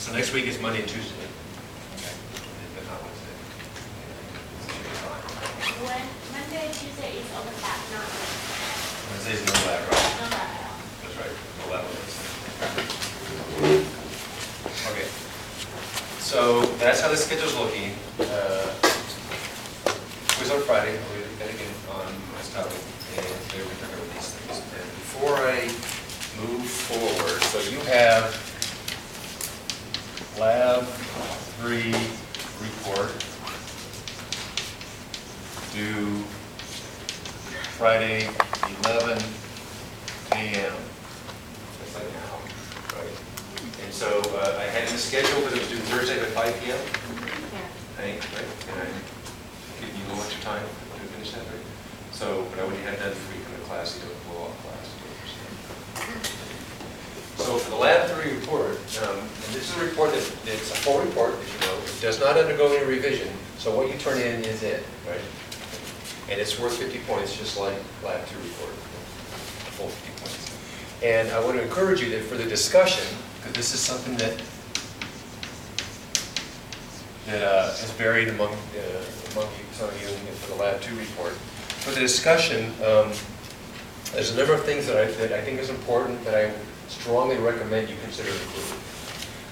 So next week is Monday and Tuesday. Okay. But not Wednesday. When Monday and Tuesday is overlap, not Wednesday. Wednesday's no lab, right? No lab at all. That's right, no lab Wednesday. Okay. So that's how the schedule's looking. Quiz on Friday, we'll do that again on this topic, and today we're talking about these things. And before I move forward, so you have Lab 3 report due Friday, 11 a.m. That's like now, right? And so I had in the schedule, but it was due Thursday at 5 p.m. Right? And I give you a little extra time to finish that, right? So, but I wouldn't have done for week in the class, you know, blow off class. So for the Lab 3 report, and this is a report it's a full report, as you know. It does not undergo any revision, so what you turn in is it, right? And it's worth 50 points, just like Lab 2 report, a full 50 points. And I want to encourage you that for the discussion, because this is something that is buried among you, some of you for the Lab 2 report. For the discussion, there's a number of things that I think is important that I strongly recommend you consider including.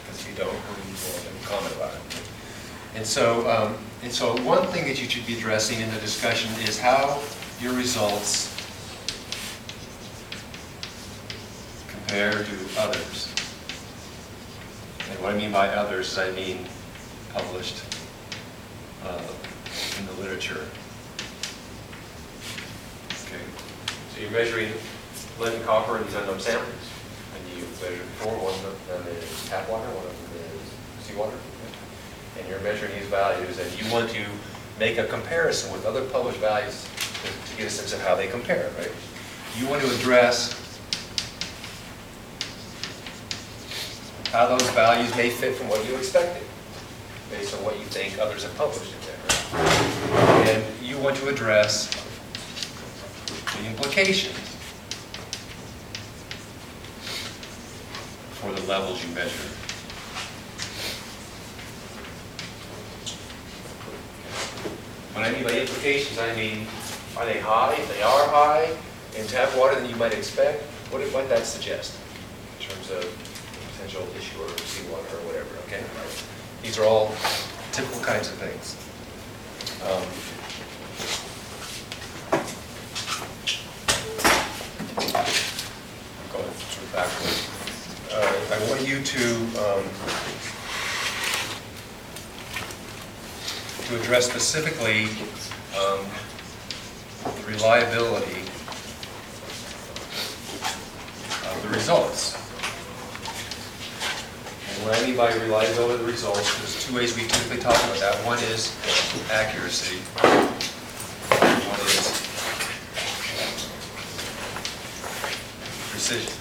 Because if you don't, you will comment about it. And so one thing that you should be addressing in the discussion is how your results compare to others. And what I mean by others is I mean published in the literature. Okay. So you're measuring lead and copper in these unknown samples. And you measured before, one of them is tap water, one of them is seawater. And you're measuring these values, and you want to make a comparison with other published values to get a sense of how they compare, right? You want to address how those values may fit from what you expected, based on what you think others have published in there, right? And you want to address the implications for the levels you measure. When I mean by implications, I mean, are they high? If they are high in tap water than you might expect, what might that suggest in terms of potential issue or seawater or whatever, okay? These are all typical kinds of things. Going sort of backwards. I want you to address specifically the reliability of the results. And what I mean by reliability of the results, there's two ways we typically talk about that. One is accuracy. One is precision.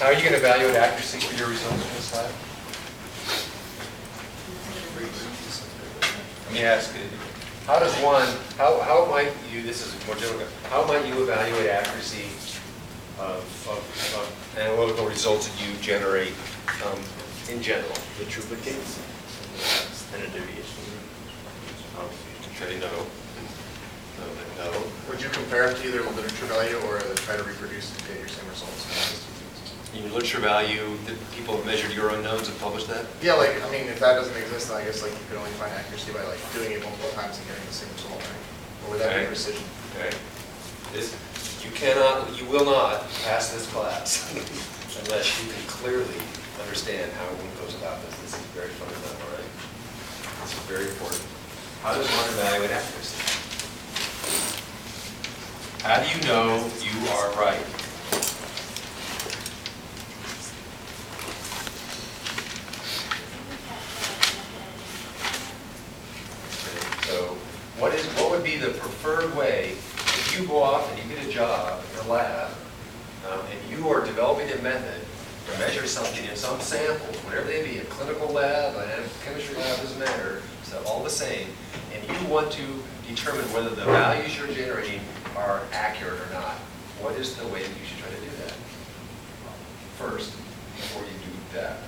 How are you going to evaluate accuracy for your results in this lab? Let me ask you, how might you, this is more general, how might you evaluate accuracy of analytical results that you generate in general? The triplicates and a deviation. Okay, no. Would you compare them to either the literature value or try to reproduce and get your same results? In your literature value, that people have measured your unknowns and published that? Yeah, like, I mean, if that doesn't exist, then I guess like you could only find accuracy by like doing it multiple times and getting the same result, right? Or would that be precision? Okay. You will not pass this class unless you can clearly understand how one goes about this. This is very fundamental, right? This is very important. How does one evaluate accuracy? How do you know you are right? So what would be the preferred way if you go off and you get a job in a lab and you are developing a method to measure something in some samples, whatever they be, a clinical lab, a chemistry lab, doesn't matter, it's all the same, and you want to determine whether the values you're generating are accurate or not. What is the way that you should try to do that? First, before you do that.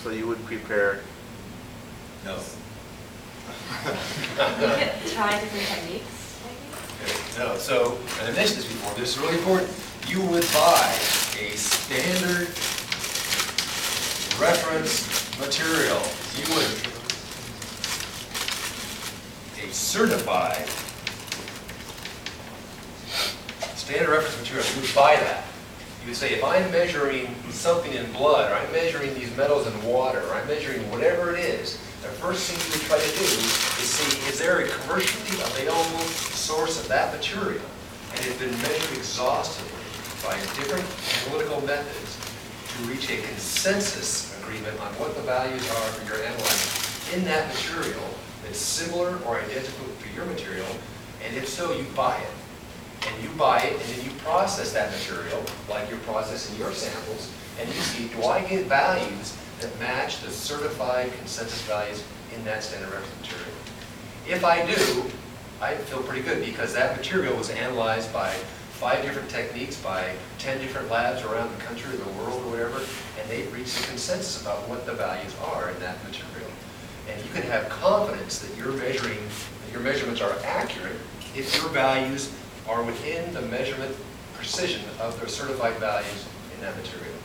So you would prepare, No. You could try different techniques, maybe? No, so, and I mentioned this before, this is really important. You would buy a standard reference material. You would, a certified standard reference material, you would buy that. You would say, if I'm measuring something in blood, or I'm measuring these metals in water, or I'm measuring whatever it is, the first thing you would try to do is see, is there a commercially available source of that material? And it's been measured exhaustively by different analytical methods to reach a consensus agreement on what the values are for your analyzing in that material that's similar or identical to your material, and if so, you buy it. And you buy it, and then you process that material, like you're processing your samples, and you see, do I get values that match the certified consensus values in that standard reference material? If I do, I feel pretty good, because that material was analyzed by 5 different techniques, by 10 different labs around the country or the world or whatever, and they've reached a consensus about what the values are in that material. And you can have confidence that your measurements are accurate if your values are within the measurement precision of the certified values in that material.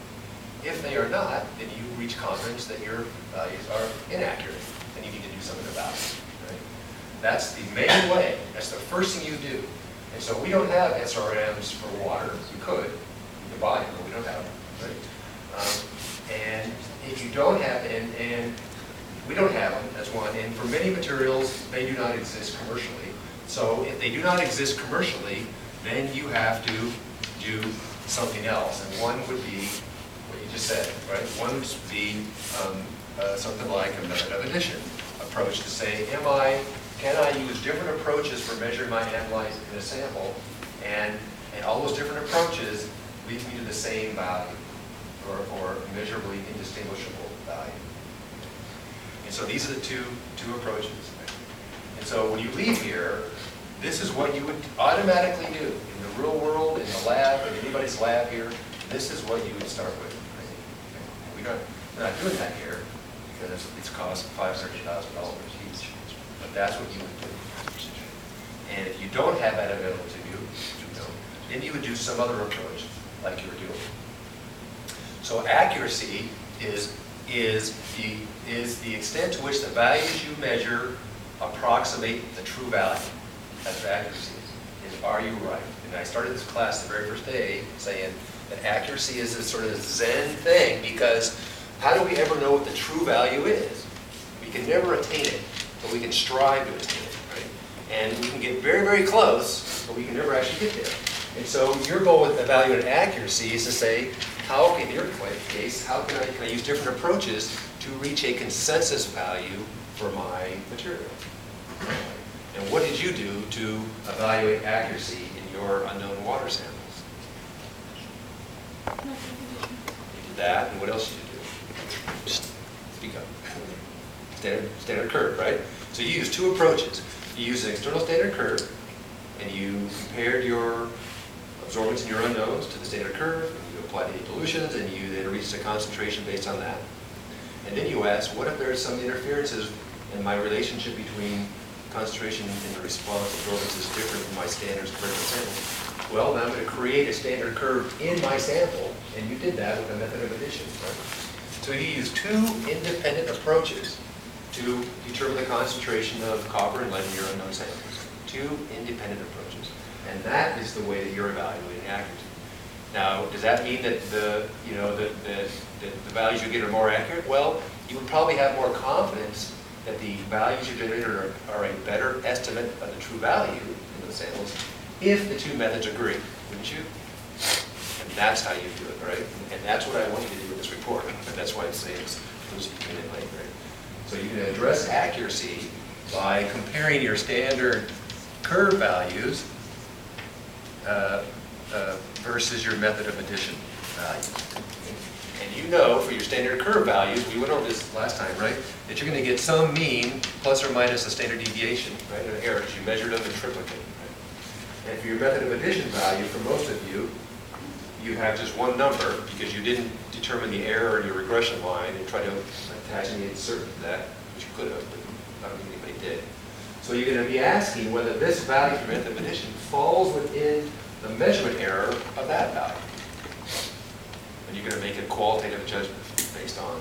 If they are not, then you reach confidence that your values are inaccurate, and you need to do something about it. Right? That's the main way. That's the first thing you do. And so we don't have SRMs for water. You could buy them, but we don't have them. Right? And if you don't have, and we don't have them, that's one. And for many materials, they do not exist commercially. So if they do not exist commercially, then you have to do something else. And one would be what you just said, right? One would be something like a method of addition approach to say, can I use different approaches for measuring my analyte in a sample, and all those different approaches lead me to the same value, or measurably indistinguishable value. And so these are the two approaches. And so when you leave here, this is what you would automatically do in the real world, in the lab, in anybody's lab here. This is what you would start with. We're not doing that here because it's cost $5,000 each. But that's what you would do. And if you don't have that available to you, then you would do some other approach like you were doing. So accuracy is the extent to which the values you measure approximate the true value. That's what accuracy is. Are you right? And I started this class the very first day saying that accuracy is this sort of Zen thing, because how do we ever know what the true value is? We can never attain it, but we can strive to attain it, right? And we can get very, very close, but we can never actually get there. And so your goal with evaluating accuracy is to say, how, in your case, how can I use different approaches to reach a consensus value for my material? And what did you do to evaluate accuracy in your unknown water samples? You did that, and what else did you do? Just speak up. Standard curve, right? So you used 2 approaches. You used an external standard curve, and you compared your absorbance and your unknowns to the standard curve, and you applied the dilutions, and you then reached a concentration based on that. And then you asked, what if there's some interferences in my relationship between concentration and the response absorbance is different from my standard critical sample? Well, now I'm going to create a standard curve in my sample, and you did that with a method of addition. Right? So you used 2 independent approaches to determine the concentration of copper and lead in your unknown samples. 2 independent approaches. And that is the way that you're evaluating accuracy. Now, does that mean that the values you get are more accurate? Well, you would probably have more confidence that the values you generated are a better estimate of the true value in those samples if the 2 methods agree, wouldn't you? And that's how you do it, right? And that's what I want you to do with this report. And that's why I'm saying it's minute late, right? So you can address accuracy by comparing your standard curve values versus your method of addition values. And you know for your standard curve values, we went over this last time, right, that you're going to get some mean plus or minus a standard deviation, right, an error as you measure them in triplicate. Right? And for your method of addition value, for most of you, you have just one number because you didn't determine the error in your regression line and try to attach any insert to that, which you could have, but I don't think anybody did. So you're going to be asking whether this value for method of addition falls within the measurement error of that value. And you're going to make a qualitative judgment based on,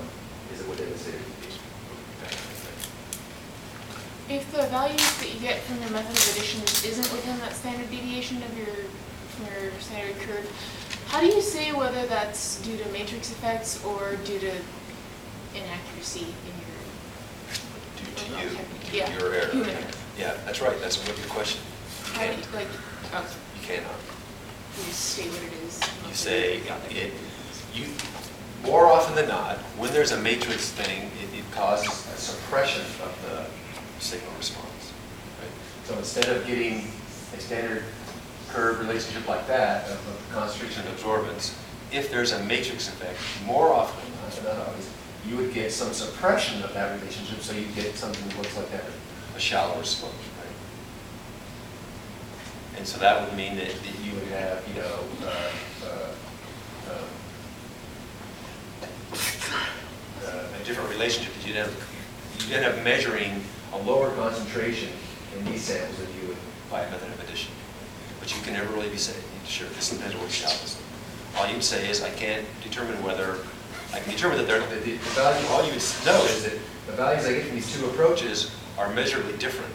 is it within the standard deviation? If the values that you get from your method of addition isn't within that standard deviation of from your standard curve, how do you say whether that's due to matrix effects or due to inaccuracy in your Due to overall you, technique? due to Yeah, your error. human error. Yeah, that's right, that's a really good question. You How do can't, you, like, oh, you cannot. you just state what it is? You say, more often than not, when there's a matrix thing, it causes a suppression of the signal response. Right? So instead of getting a standard curve relationship like that of concentration and absorbance, if there's a matrix effect, more often than not, and not always, you would get some suppression of that relationship, so you get something that looks like that, a shallower slope. Right? And so that would mean that you would have, a different relationship, that you'd end up measuring a lower concentration in these samples than you would by a method of addition. But you can never really be sure. This depends on what you out. All you'd say is, I can't determine whether, I can determine that the value, all you would know is that the values I get from these two approaches are measurably different.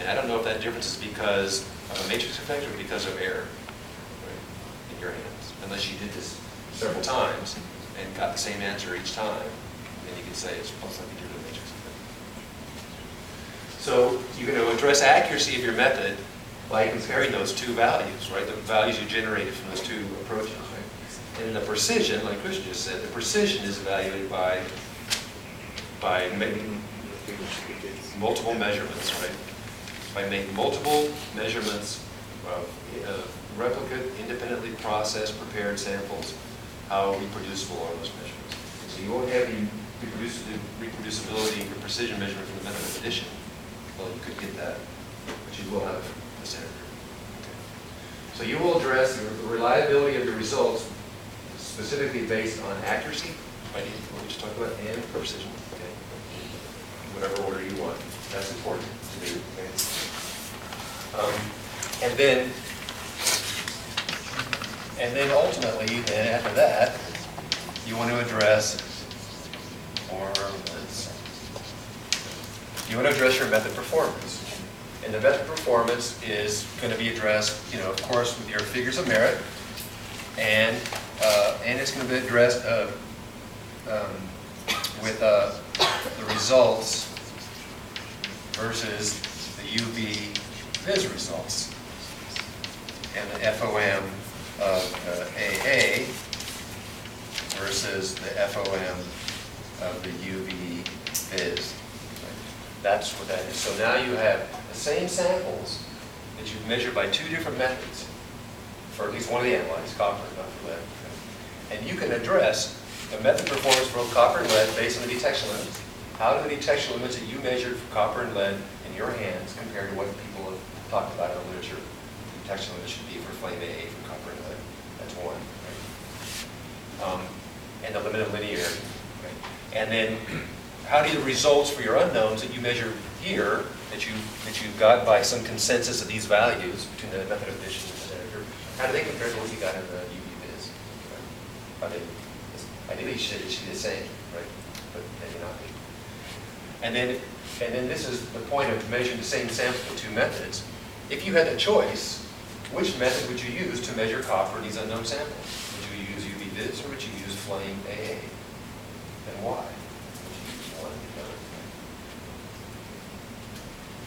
And I don't know if that difference is because of a matrix effect or because of error, right, in your hands. Unless you did this several times and got the same answer each time, then you could say it's most likely due to a matrix effect. So you're going to address accuracy of your method by comparing those two values, right? The values you generated from those two approaches, right? And then the precision, like Christian just said, the precision is evaluated by making multiple measurements, right? By making multiple measurements of replicate, independently processed, prepared samples, how reproducible are those measurements? So you won't have the reproducibility and precision measurement from the method of addition. Well, you could get that, but you will have the standard. Okay. So you will address the reliability of the results specifically based on accuracy, right, what we just talked about, and precision. Okay. Whatever order you want. That's important to do. Okay. And then ultimately, then after that, you want to address your method performance. And the method performance is going to be addressed, of course, with your figures of merit, and it's going to be addressed with the results versus the UV Viz results, and the FOM of AA versus the FOM of the UV Viz. That's what that is. So now you have the same samples that you've measured by two different methods for at least one of the analytes, copper, not for lead. And you can address the method performance for both copper and lead based on the detection limits. How do the detection limits that you measured for copper and lead in your hands compare to what people have talked about in the literature? The detection limit should be for flame AA for copper and lead. That's one. Right? And the limit of linearity. Right? And then how do the results for your unknowns that you measure here, that you've got by some consensus of these values between the method of addition and the standard curve, how do they compare to what you got in the UV Viz? Right? Ideally, it should be the same, right? But they may not be. And then this is the point of measuring the same sample with two methods. If you had the choice, which method would you use to measure copper in these unknown samples? Would you use UV Viz or would you use flame AA? And why? Would you use one or the other?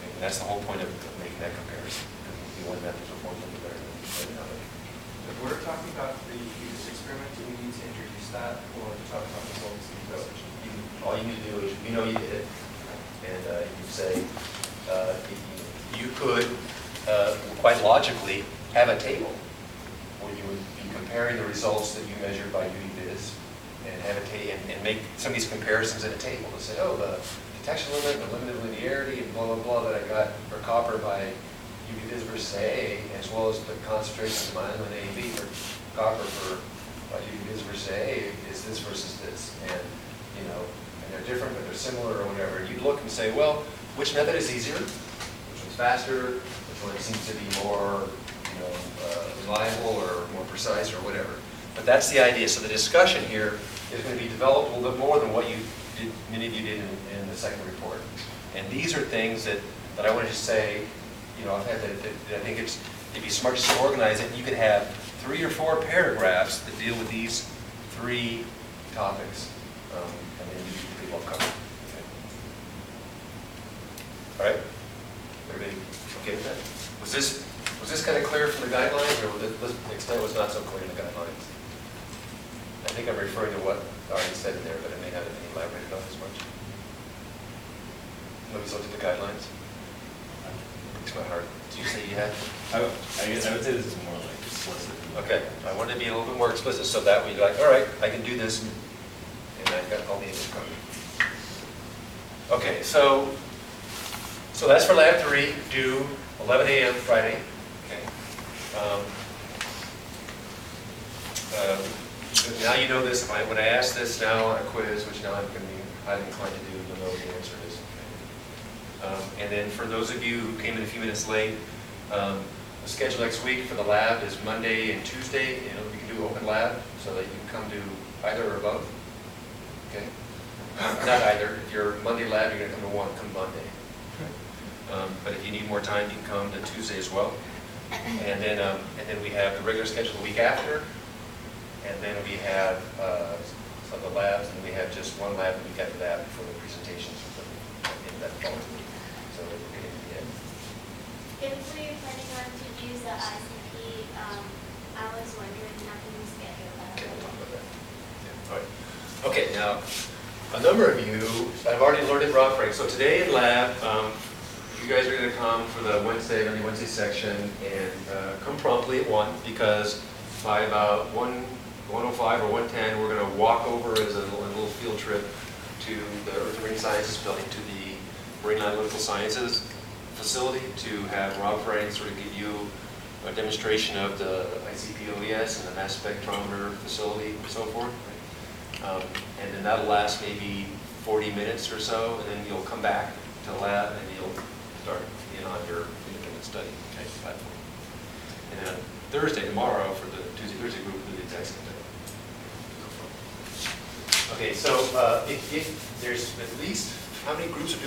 And that's the whole point of making that comparison. One method performs a little better than another. If we're talking about the Venus experiment, do we need to introduce that or talk about the results in the session? All you need to do is, you did it, and you say, you could quite logically have a table where you would be comparing the results that you measured by UV Viz and have and make some of these comparisons in a table to say, oh, the detection limit, the limit of linearity, and blah, blah, blah that I got for copper by UV Viz versus AA, as well as the concentration of mine and A and B for copper for UV versus A is this versus this, and and they're different, but they're similar or whatever. And you'd look and say, well, which method is easier? Which one's faster? Which one seems to be more, reliable or more precise or whatever? But that's the idea. So the discussion here is going to be developed a little bit more than what many of you did in the second report. And these are things that I want to just say, I think it'd be smart just to organize it. You could have 3 or 4 paragraphs that deal with these 3 topics, and then you'd be pretty well covered. Okay. All right? Everybody okay with that? Was this kind of clear from the guidelines, or the extent was not so clear in the guidelines? I think I'm referring to what I already said in there, but it may not have been elaborated on as much. Nobody's looked at the guidelines? It's my heart. Did you say you had? I guess I would say this is more like explicit. Okay, I wanted to be a little bit more explicit, so that way you're like, all right, I can do this, and I've got all the info covered. Okay, so that's for Lab 3, due 11 a.m. Friday. Okay. Now you know this. When I ask this now on a quiz, which now I'm going to be highly inclined to do, you'll know what the answer is. Okay. And then for those of you who came in a few minutes late, the schedule next week for the lab is Monday and Tuesday. We can do open lab, so that you can come to either or both. Okay. Not either. If you're Monday lab, you're going to come to one. Come Monday. But if you need more time, you can come to Tuesday as well. And then we have the regular schedule the week after. And then we have some of the labs, and we have just one lab the week after that for the presentations in that following week. So we're getting to the end. If we're planning on to use the ICP, I was wondering how can we schedule that? Okay, we'll talk about that. Yeah. All right. Okay, now, a number of you, I've already alerted Rob Frank. So today in lab, you guys are going to come for the Wednesday section, and come promptly at 1, because by about 1:05 or 1:10, we're going to walk over as a little field trip to the Earth and Marine Sciences building, to the Marine Analytical Sciences facility, to have Rob Frank sort of give you a demonstration of the ICP OES and the mass spectrometer facility and so forth. And then that'll last maybe 40 minutes or so, and then you'll come back to the lab and you'll start on your independent study platform. And then Thursday, tomorrow, for the Tuesday-Thursday group, we'll do the exact same thing. Okay, so if there's at least, how many groups are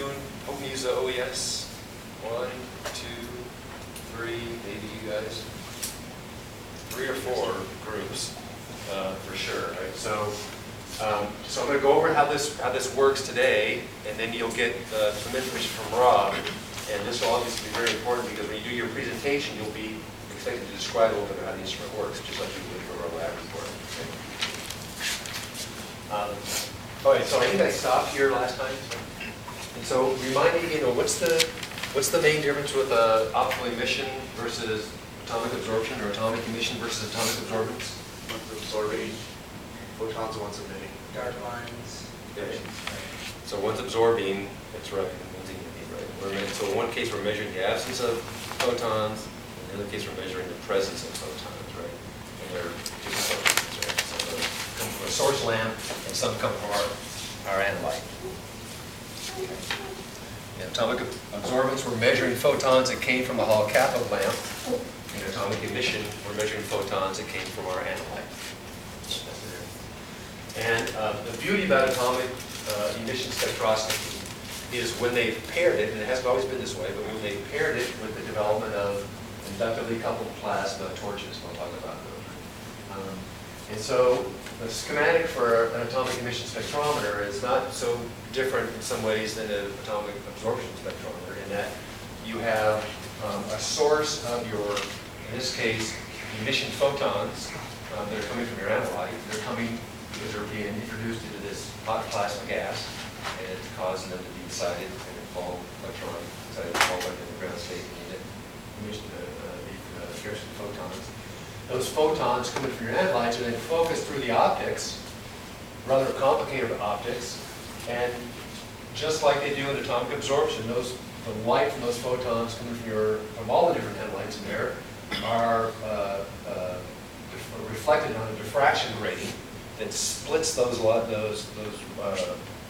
hoping to use the OES? 1, 2, 3, maybe you guys? 3 or 4 groups, for sure, right? So I'm going to go over how this works today, and then you'll get some information from Rob. And this will obviously be very important, because when you do your presentation, you'll be expected to describe a little bit how the instrument works, just like you would for a lab report. All right, so I think I stopped here last time. And so remind me, what's the main difference with optical emission versus atomic absorption, or atomic emission versus atomic absorbance? One's absorbing photons, one's emitting. Dark lines. Okay. So one's absorbing, that's right, one's emitting, right? So in one case, we're measuring the absence of photons. In the other case, we're measuring the presence of photons, right? And they're different photons, right? Some of them come from a source lamp, and some come from our analyte. In atomic absorbance, we're measuring photons that came from a Hall cathode lamp. In atomic emission, we're measuring photons that came from our analyte. And the beauty about atomic emission spectroscopy is when they've paired it, and it hasn't always been this way, but when they've paired it with the development of inductively coupled plasma torches, we'll talk about those. And so the schematic for an atomic emission spectrometer is not so different in some ways than an atomic absorption spectrometer, in that you have a source of your, in this case, emission photons that are coming from your analyte. They're coming because they're being introduced into this hot plasma gas, and it's causing them to be excited and fall electron, excited to fall back in the ground state, and emit the scarcity photons. Those photons coming from your analytes are then focused through the optics, rather complicated optics, and just like they do in atomic absorption, the light from those photons coming from all the different analytes in there are reflected on a diffraction grating that splits those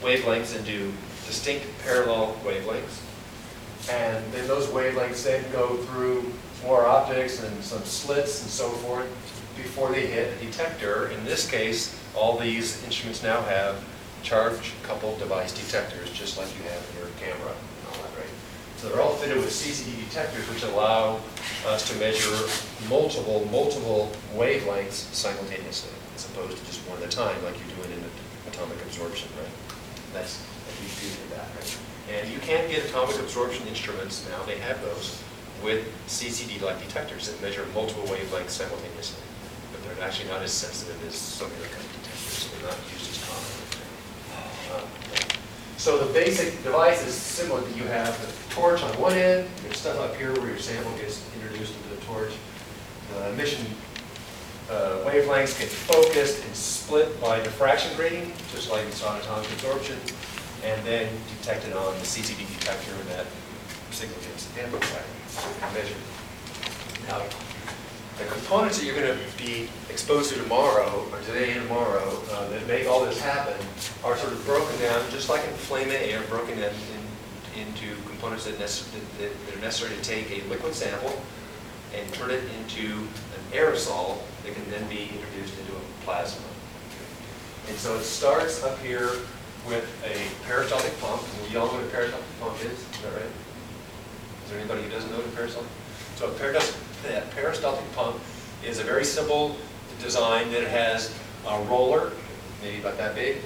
wavelengths into distinct parallel wavelengths. And then those wavelengths then go through more optics and some slits and so forth before they hit a detector. In this case, all these instruments now have charge-coupled device detectors, just like you have in your camera and all that, right? So they're all fitted with CCD detectors, which allow us to measure multiple wavelengths simultaneously, as opposed to just one at a time, like you're doing in atomic absorption, right? That's a huge beauty of that, right? And you can't get atomic absorption instruments now, they have those, with CCD-like detectors that measure multiple wavelengths simultaneously. But they're actually not as sensitive as some of the kind of detectors, so they're not used as commonly. So the basic device is similar. That you have the torch on one end, your stuff up here where your sample gets introduced into the torch. The emission wavelengths get focused and split by diffraction grating, just like you saw in atomic absorption, and then detected on the CCD detector, and that signal gets amplified and measured. Now, the components that you're going to be exposed to tomorrow, or today and tomorrow, that make all this happen are sort of broken down, just like in Flame A, are broken down into components that are necessary to take a liquid sample and turn it into an aerosol that can then be introduced into a plasma. And so it starts up here with a peristaltic pump. And we all know what a peristaltic pump is that right? Is there anybody who doesn't know what a peristaltic? So a peristaltic pump is a very simple design that has a roller, maybe about that big,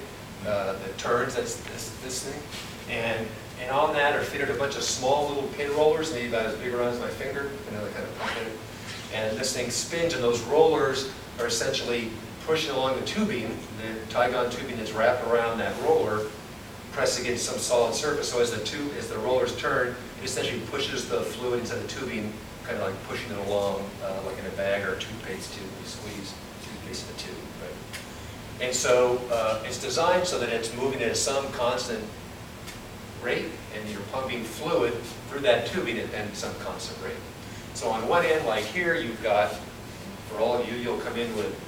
that turns, that's this thing. And on that are fitted a bunch of small little pin rollers, maybe about as big around as my finger, another kind of pump in it. And this thing spins, and those rollers are essentially pushing along the tubing, the Tygon tubing that's wrapped around that roller, pressed against some solid surface. So as the rollers turn, it essentially pushes the fluid inside the tubing, kind of like pushing it along, like in a bag or a toothpaste tube. You squeeze the toothpaste in the tube, right? And so it's designed so that it's moving at some constant rate, and you're pumping fluid through that tubing at some constant rate. So on one end, like here, you've got, for all of you, you'll come in with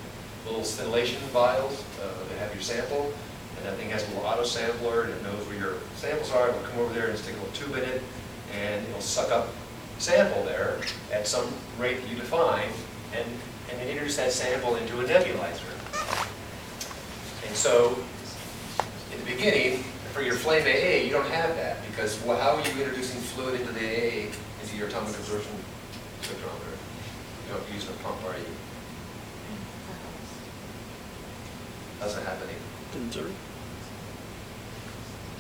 little scintillation vials that have your sample, and that thing has a little auto sampler, and it knows where your samples are. It'll come over there and stick a little tube in it, and it'll suck up sample there at some rate that you define, and then introduce that sample into a nebulizer. And so, in the beginning, for your Flame AA, you don't have that, because how are you introducing fluid into the AA, into your atomic absorption spectrometer? You don't use a pump, are you? How's that happening?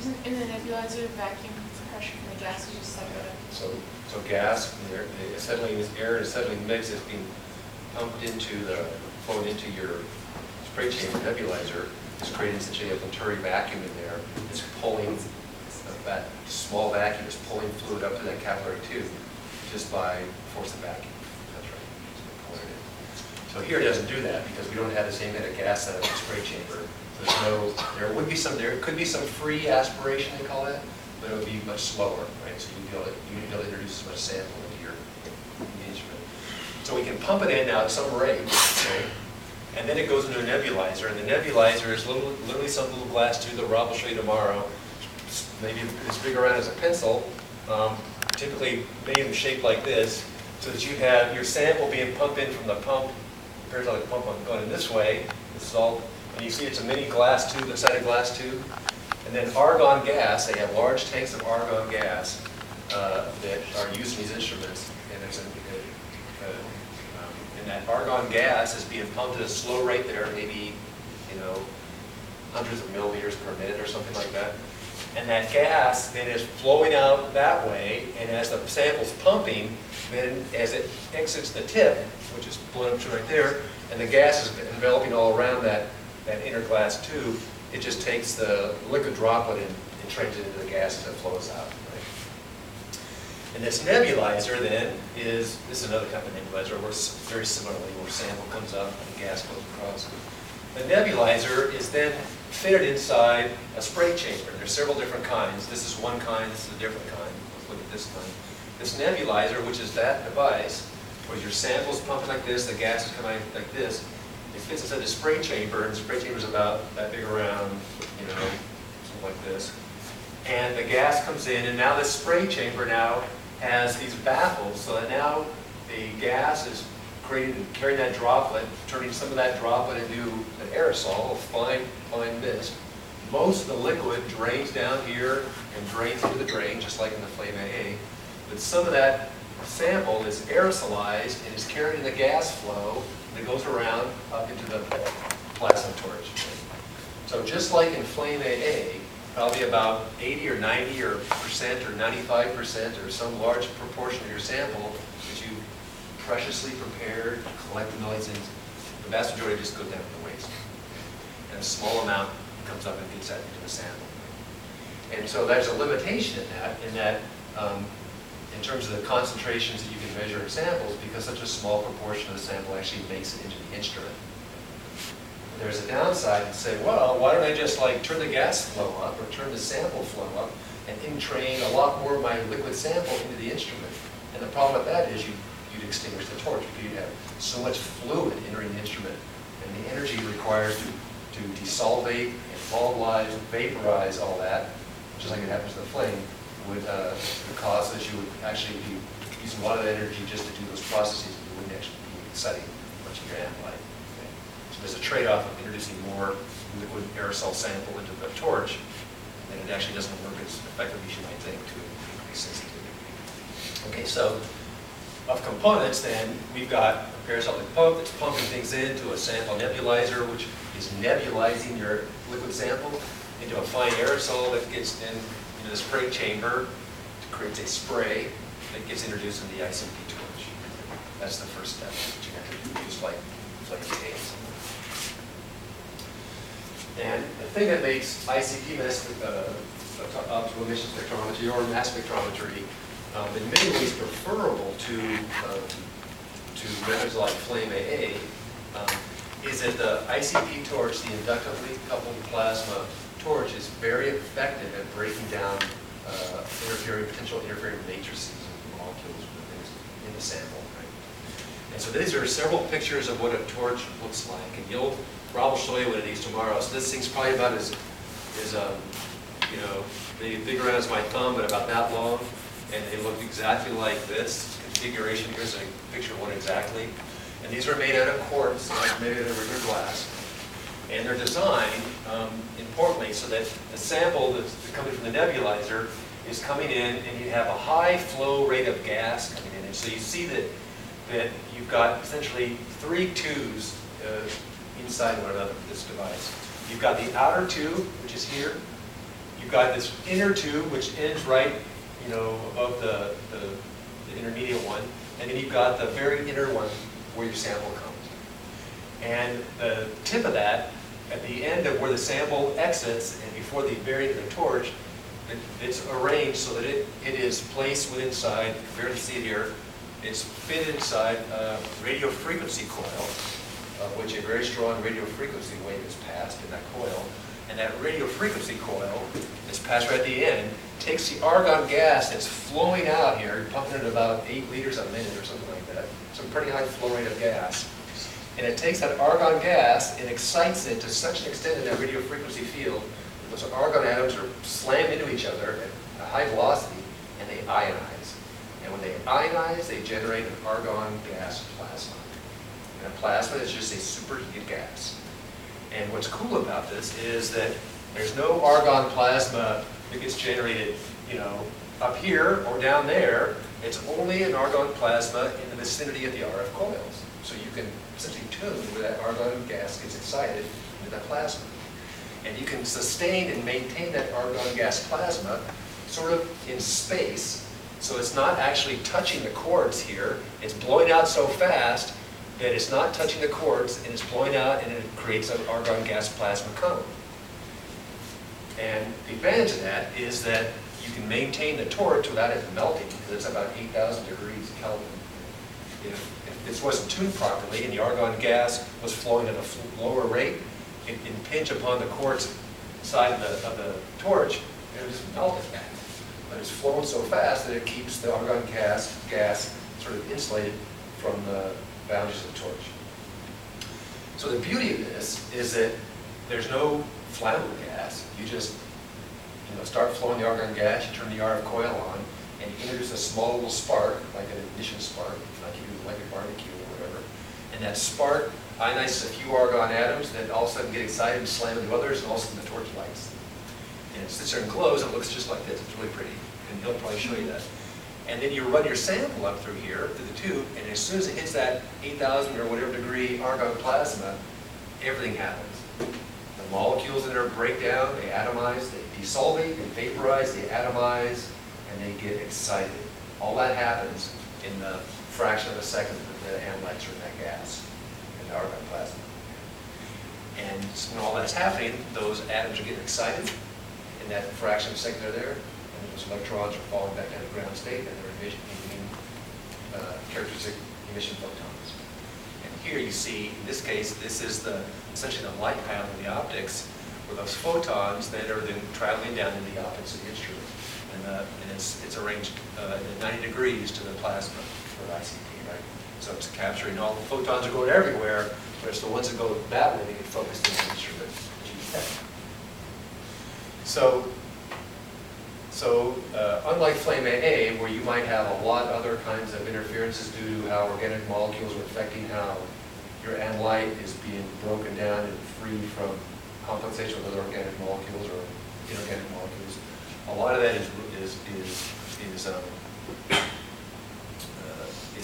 Isn't in the nebulizer vacuum pressure from the gas is just sucked out? So gas, the acetylene is air and acetylene mix is being pumped flowing into your spray chamber nebulizer. It's creating essentially a Venturi vacuum in there. It's pulling, that small vacuum is pulling fluid up to that capillary tube just by force of vacuum. That's right. That's what it is. So here it doesn't do that because we don't have the same kind of gas setup in the spray chamber. There could be some free aspiration, they call that, but it would be much slower, right? So you'd be able to introduce as much sample into your instrument. So we can pump it in now at some rate, okay? And then it goes into a nebulizer, and the nebulizer is literally some little glass tube that Rob will show you tomorrow, maybe as big around as a pencil, typically made them shaped like this, so that you have your sample being pumped in from the pump, peristaltic pump going in this way. This is all, and you see it's a mini glass tube, inside a glass tube. And then argon gas, they have large tanks of argon gas that are used in these instruments, and and that argon gas is being pumped at a slow rate there, maybe, hundreds of milliliters per minute or something like that. And that gas then is flowing out that way, and as the sample's pumping, then as it exits the tip, which is blown up to right there, and the gas is enveloping all around that inner glass tube, it just takes the liquid droplet and trains it into the gas as it flows out. Right? And this nebulizer then this is another kind of nebulizer. It works very similarly, where sample comes up and the gas goes across. The nebulizer is then fitted inside a spray chamber. There's several different kinds. This is one kind, this is a different kind. Let's look at this kind. This nebulizer, which is that device, where your sample's pumping like this, the gas is coming out like this, it fits inside the spray chamber, and the spray chamber's about that big around, you know, something like this. And the gas comes in, and now the spray chamber now has these baffles, so that now the gas is creating, carrying that droplet, turning some of that droplet into an aerosol, a fine mist. Most of the liquid drains down here and drains into the drain, just like in the Flame AA. But some of that sample is aerosolized and is carried in the gas flow that goes around up into the plasma torch. So just like in Flame AA, probably about 80 or 90 or percent or 95% or some large proportion of your sample that you preciously prepared, collect the noise in, the vast majority just goes down to the waste. And a small amount comes up and gets that into the sample. And so there's a limitation in that in terms of the concentrations that you can measure in samples, because such a small proportion of the sample actually makes it into the instrument. There's a downside to say, well, why don't I just like turn the gas flow up or turn the sample flow up and entrain a lot more of my liquid sample into the instrument. And the problem with that is you'd extinguish the torch because you'd have so much fluid entering the instrument. And the energy required to desolvate and volatilize, vaporize all that, just like it happens to the flame, would cause that you would actually be using a lot of the energy just to do those processes, and you wouldn't actually be exciting much of your analyte. Okay? So there's a trade-off of introducing more liquid aerosol sample into the torch, and it actually doesn't work as effectively as you might think to increase sensitivity. Okay, so of components then, we've got a peristaltic pump that's pumping things into a sample nebulizer, which is nebulizing your liquid sample into a fine aerosol that gets into the spray chamber, creates a spray that gets introduced in the ICP torch. That's the first step that you have to do, just like AIDS. And the thing that makes ICP optical emission spectrometry or mass spectrometry in many ways preferable to methods like Flame AA is that the ICP torch, the inductively coupled plasma torch, is very effective at breaking down potential interfering matrices of molecules and things in the sample. Right? And so these are several pictures of what a torch looks like, and Rob will show you what it is tomorrow. So this thing's probably about as you know, maybe big around as my thumb, but about that long, and they look exactly like this configuration. Here's a picture of one exactly. And these are made out of quartz, not made out of regular glass. And they're designed, importantly, so that the sample that's coming from the nebulizer is coming in, and you have a high flow rate of gas coming in. And so you see that you've got essentially three tubes inside one another with this device. You've got the outer tube, which is here. You've got this inner tube, which ends right, you know, above the intermediate one. And then you've got the very inner one where your sample comes. And the tip of that, at the end of where the sample exits and before the very end of the torch, it's arranged so that it is placed within inside, you can barely see it here, it's fitted inside a radio frequency coil, of which a very strong radio frequency wave is passed in that coil. And that radio frequency coil that's passed right at the end takes the argon gas that's flowing out here, you're pumping it at about 8 liters a minute or something like that, some pretty high flow rate of gas. And it takes that argon gas and excites it to such an extent in that radio frequency field that those argon atoms are slammed into each other at a high velocity, and they ionize. And when they ionize, they generate an argon gas plasma. And a plasma is just a superheated gas. And what's cool about this is that there's no argon plasma that gets generated, you know, up here or down there. It's only an argon plasma in the vicinity of the RF coils. So you can essentially tune where that argon gas gets excited into that plasma. And you can sustain and maintain that argon gas plasma sort of in space. So it's not actually touching the quartz here. It's blowing out so fast that it's not touching the quartz, and it's blowing out, and it creates an argon gas plasma cone. And the advantage of that is that you can maintain the torch without it melting, because it's about 8,000 degrees Kelvin. If this wasn't tuned properly and the argon gas was flowing at a lower rate, it can impinge upon the quartz side of the torch, and it would just melt it back. But it's flowing so fast that it keeps the argon gas sort of insulated from the boundaries of the torch. So the beauty of this is that there's no flammable gas. You just, start flowing the argon gas, you turn the RF coil on, and you introduce a small little spark, like an ignition spark, like you do like a barbecue or whatever. And that spark ionizes a few argon atoms that all of a sudden get excited and slam into others, and all of a sudden the torch lights. And it sits there and glows, and it looks just like this. It's really pretty. And he'll probably show you that. And then you run your sample up through here, through the tube, and as soon as it hits that 8,000 or whatever degree argon plasma, everything happens. The molecules in there break down, they atomize, they desolvate, they vaporize, they atomize, and they get excited. All that happens in the fraction of a second that the analytes are in that gas, in the argon plasma. And when all that's happening, those atoms are getting excited, in that fraction of a second they're there, and those electrons are falling back down to ground state, and they're emitting characteristic emission photons. And here you see, in this case, this is essentially the light panel in the optics, where those photons that are then traveling down in the optics of the instrument. And it's arranged at 90 degrees to the plasma for ICP, right? So it's capturing all the photons are going everywhere, but it's the ones that go that way that get focused in the instrument that you detect. So unlike flame AA, where you might have a lot of other kinds of interferences due to how organic molecules are affecting how your analyte is being broken down and free from complexation with other organic molecules or inorganic molecules, a lot of that is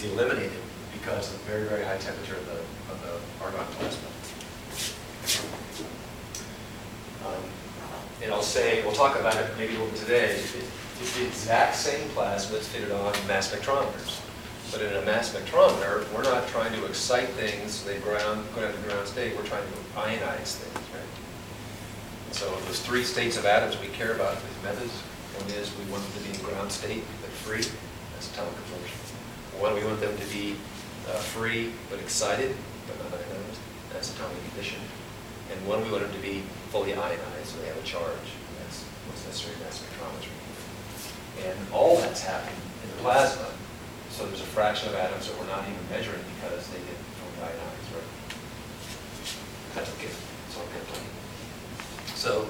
eliminated because of the very, very high temperature of the argon plasma. And we'll talk about it maybe a little bit today. It's the exact same plasma that's fitted on mass spectrometers. But in a mass spectrometer, we're not trying to excite things so they go down to ground state. We're trying to ionize things, right? And so those three states of atoms we care about in these methods. One is we want them to be in ground state but free. That's atomic absorption. One, we want them to be free but excited but not ionized. That's atomic emission. And one, we want them to be fully ionized, so they have a charge. And that's what's necessary in mass spectrometry. And all that's happening in the plasma. So there's a fraction of atoms that we're not even measuring because they get fully ionized, right? That's okay. It's all good. So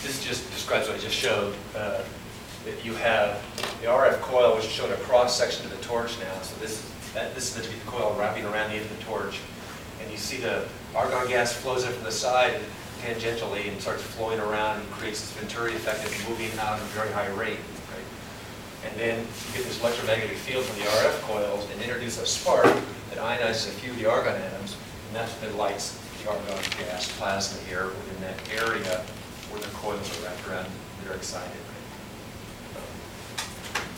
this just describes what I just showed. That you have the RF coil, which is showing a cross section of the torch now. So this is the coil wrapping around the end of the torch. And you see the argon gas flows in from the side tangentially and starts flowing around and creates this Venturi effect of moving out at a very high rate. Right? And then you get this electromagnetic field from the RF coils and introduce a spark that ionizes a few of the argon atoms, and that's what lights the argon gas plasma here within that area where the coils are wrapped around. They're excited. Right?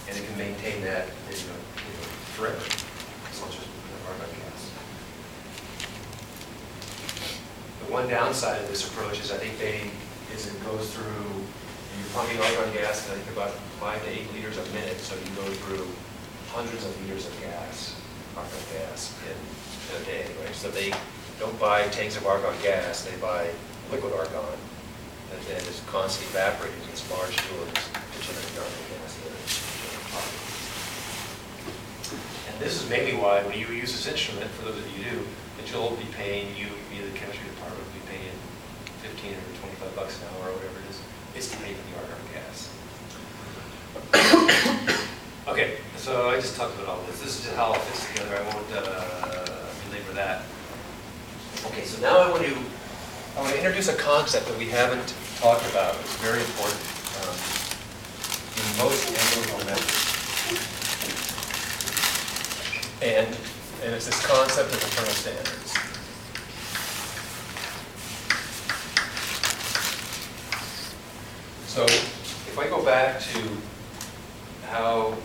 And it can maintain that forever, as long as the argon gas. The one downside of this approach is it goes through, you're pumping argon gas, I think about 5 to 8 liters a minute, so you go through hundreds of liters of gas, argon gas, in a day, right? So they don't buy tanks of argon gas, they buy liquid argon that then is constantly evaporating in these large fluids to generate argon gas. And this is maybe why, when you use this instrument, for those of you who do, that you'll be paying, the chemistry department will be paying $15 or $25 an hour or whatever it is. It's to pay for the argon gas. Okay, so I just talked about all this. This is how it fits together. I won't belabor that. Okay, so now I want to introduce a concept that we haven't talked about. It's very important in most analytical methods. And it's this concept of internal standards. So if I go back to how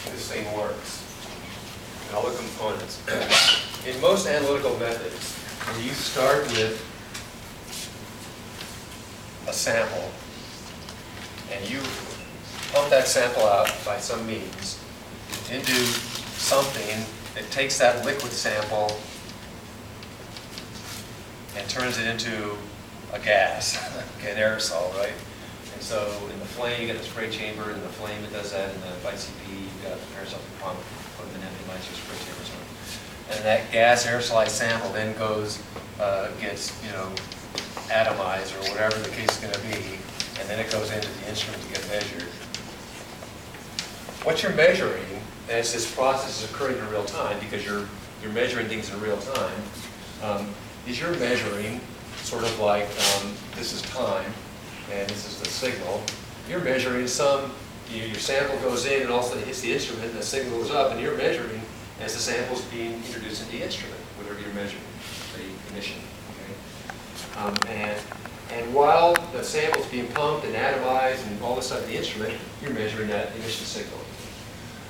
this thing works, and all the components, in most analytical methods, when you start with a sample, and you pump that sample out by some means into something that takes that liquid sample and turns it into a gas, okay, an aerosol, right? And so in the flame, you get the spray chamber, in the flame it does that, in the ICP, you've got the peristaltic pump, put in the nebulizer, spray chamber, so on. and that gas aerosolized sample then goes, gets, atomized or whatever the case is going to be, and then it goes into the instrument to get measured. What you're measuring, as this process is occurring in real time, because you're measuring things in real time, is you're measuring sort of like this is time, and this is the signal. You're measuring your sample goes in and also hits the instrument, and the signal goes up, and you're measuring as the sample's being introduced into the instrument, whatever you're measuring, the emission. Okay? And while the sample's being pumped and atomized and all this stuff in the instrument, you're measuring that emission signal.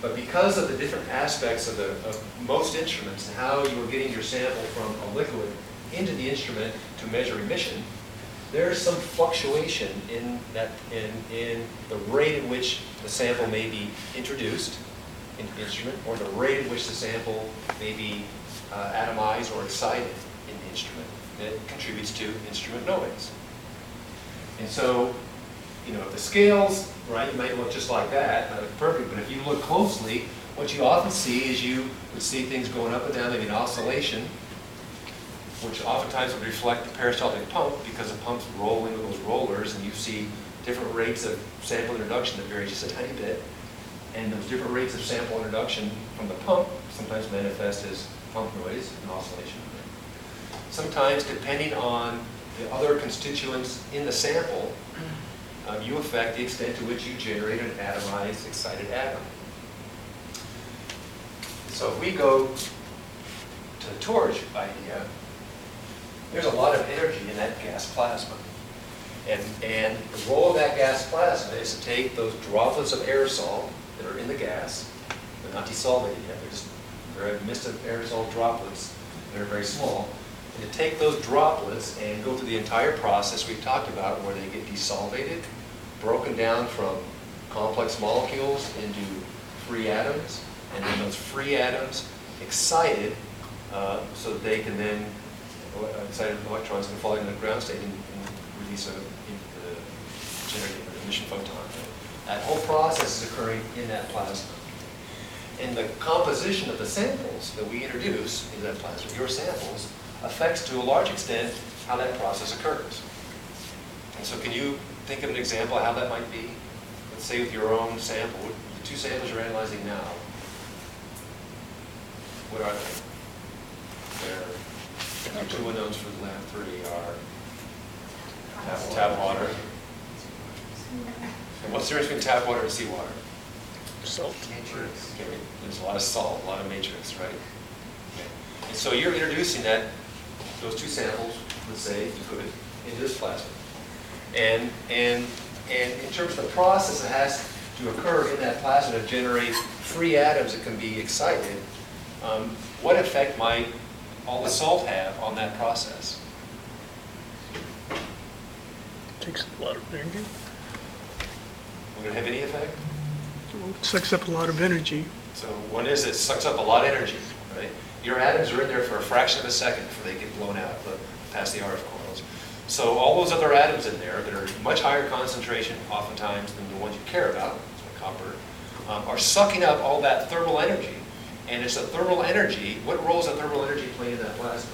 But because of the different aspects of most instruments and how you are getting your sample from a liquid into the instrument to measure emission, there's some fluctuation in the rate at which the sample may be introduced into the instrument, or the rate at which the sample may be atomized or excited in the instrument. That contributes to instrument noise. And so, if the scales, right, you might look just like that, not look perfect, but if you look closely, what you often see is you would see things going up and down, maybe an oscillation, which oftentimes would reflect the peristaltic pump, because the pump's rolling with those rollers, and you see different rates of sample introduction that vary just a tiny bit. And those different rates of sample introduction from the pump sometimes manifest as pump noise and oscillation. Sometimes, depending on the other constituents in the sample, you affect the extent to which you generate an atomized, excited atom. So if we go to the torch idea, there's a lot of energy in that gas plasma. And the role of that gas plasma is to take those droplets of aerosol that are in the gas, they're not desolvated yet, they're a mist of aerosol droplets that are very small, and to take those droplets and go through the entire process we've talked about, where they get desolvated, broken down from complex molecules into free atoms, and then those free atoms excited so that they can then, excited electrons can fall into the ground state and release generate an emission photon. That whole process is occurring in that plasma. And the composition of the samples that we introduce in that plasma, your samples, affects to a large extent how that process occurs. And so can you think of an example of how that might be? Let's say with your own sample, the two samples you're analyzing now, what are they? The two unknowns for the lab 3 are tap water. And what's the difference between tap water and seawater? Salt. Okay, there's a lot of salt, a lot of matrix, right? Okay. And so you're introducing those two samples, let's say, if you could, into this plasma. And in terms of the process that has to occur in that plasma to generate free atoms that can be excited, what effect might all the salt have on that process? Takes a lot of energy. Would it have any effect? It sucks up a lot of energy. So one is it sucks up a lot of energy, right? Your atoms are in there for a fraction of a second before they get blown out past the RF coils. So all those other atoms in there that are much higher concentration oftentimes than the ones you care about, like copper, are sucking up all that thermal energy. And it's the thermal energy, what role does the thermal energy play in that plasma?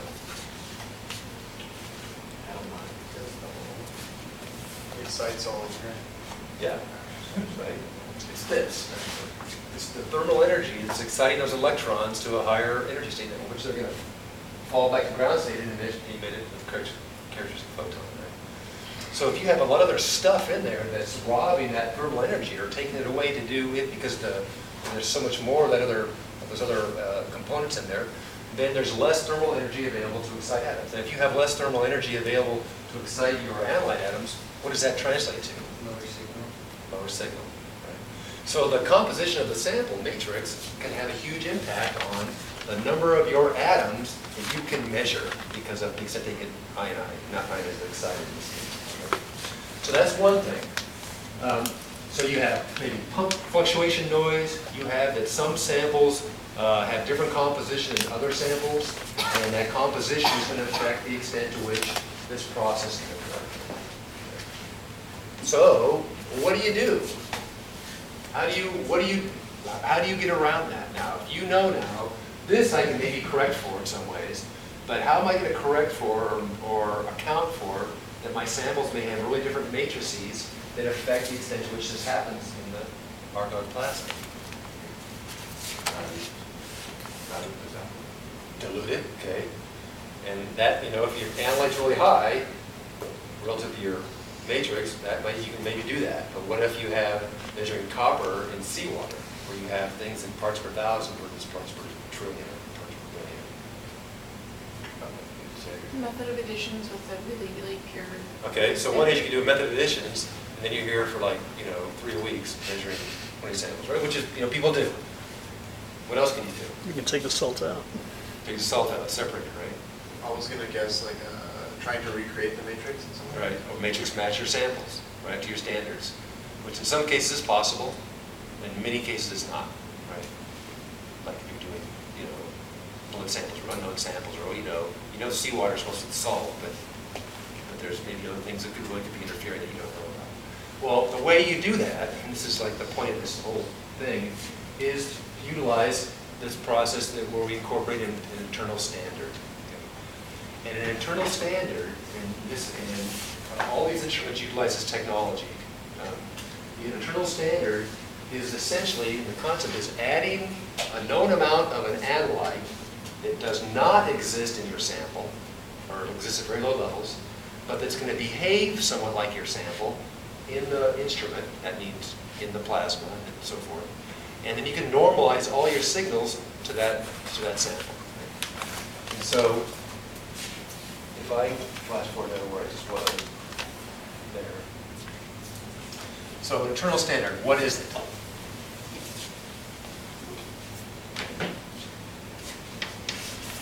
It excites all of your. Yeah, right. It's this. It's the thermal energy that's exciting those electrons to a higher energy state, in which they're going to fall back to ground state and emit it with characteristic photon. Right? So if you have a lot of other stuff in there that's robbing that thermal energy or taking it away to do it because there's so much more of those other components in there, then there's less thermal energy available to excite atoms. And if you have less thermal energy available to excite your analyte atoms, what does that translate to? Lower signal. Lower signal. Right? So the composition of the sample matrix can have a huge impact on the number of your atoms that you can measure because of the extent they get ionized, not ionized, but excited in this case. Right? So that's one thing. So you have maybe pump fluctuation noise. You have that some samples have different composition than other samples, and that composition is going to affect the extent to which this process can occur. So, what do? How do you get around that? Now, if you know now This I can maybe correct for in some ways, but how am I going to correct for or account for that my samples may have really different matrices that affect the extent to which this happens in the Markov plasma? Diluted, okay. And that, if your analyte's really high, relative to your matrix, you can maybe do that. But what if you have measuring copper in seawater, where you have things in parts per thousand versus parts per trillion or parts per billion? Method of additions with a really, really pure. Okay, so one is you can do a method of additions, and then you're here for 3 weeks measuring 20 samples, right? Which is, people do. What else can you do? You can take the salt out. Take the salt out, separate it, right? I was gonna guess trying to recreate the matrix in some way. Right, or matrix match your samples, right, to your standards, which in some cases is possible, in many cases it's not, right? Like if you're doing, blood samples or unknown samples, or seawater is mostly salt, but there's maybe other things that could be interfering that you don't know about. Well, the way you do that, and this is like the point of this whole thing, is to utilize this process where we incorporate an internal standard. And an internal standard, and all these instruments utilize this technology. The internal standard is essentially, the concept is adding a known amount of an analyte that does not exist in your sample, or exists at very low levels, but that's going to behave somewhat like your sample in the instrument, that means in the plasma and so forth. And then you can normalize all your signals to that sample. And so, if I flash forward to where I just was, there. So internal standard, what is it?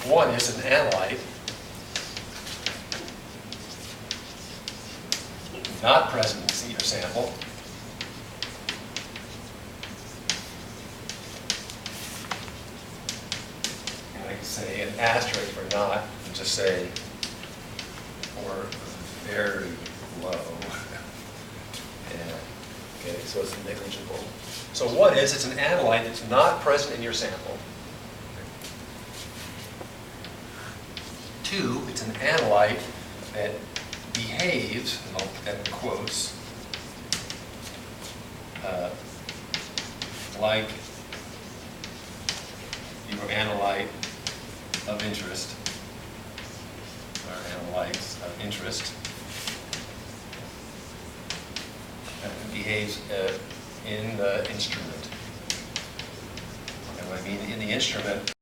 One is an analyte, not present in your sample. And I can say an asterisk for not, and just say, or very low. Okay, so it's negligible. So one is, it's an analyte that's not present in your sample. Two, it's an analyte that behaves, and I'll put that in quotes, like your analyte of interest, or analytes of interest, and behaves in the instrument. And what I mean in the instrument,